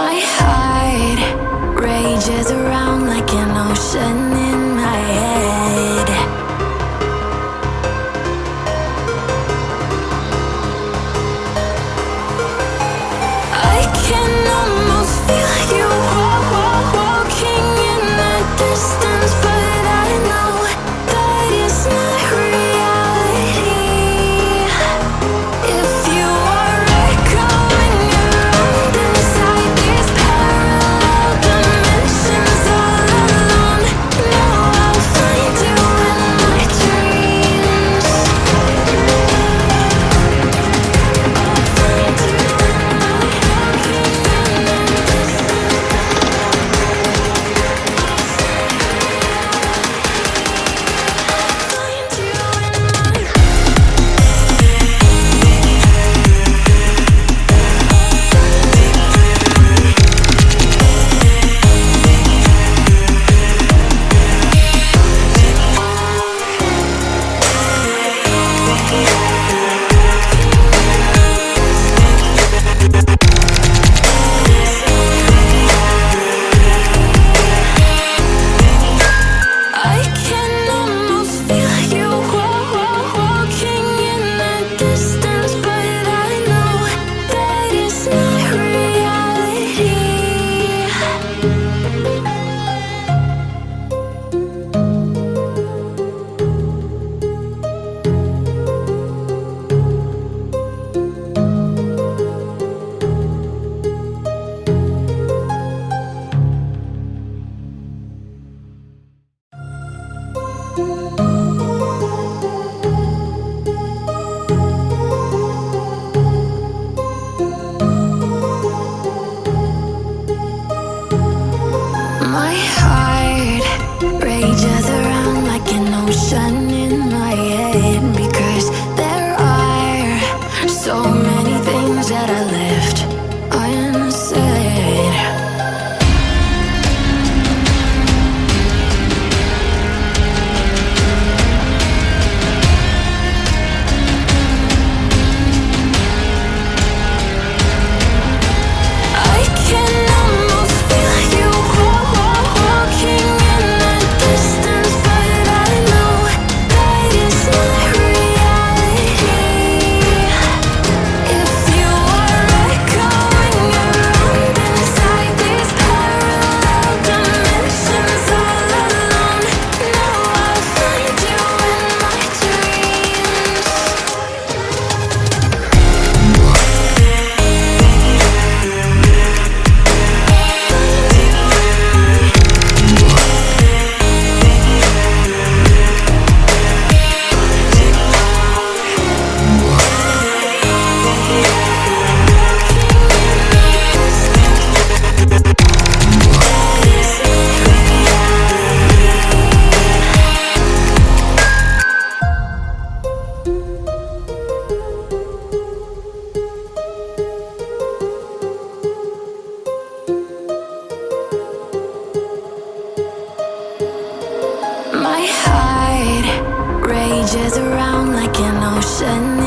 My heart rages around like an ocean in my head. I can almost feel you walking in the distance, but I know that it's not reality. If you are echoing around inside these parallel dimensions all alone, know I'll find you in my dreams. I'll find you in my walking in the I can almost feel you walking in the distance, but I know that it's not reality. My heart rages around like an ocean in my head, because there are so many things that I left unsaid. I can almost feel you walking in the distance, but I know that it's not reality. If you are echoing around inside these parallel dimensions all alone, know I'll find you in my dreams. My heart rages around like an ocean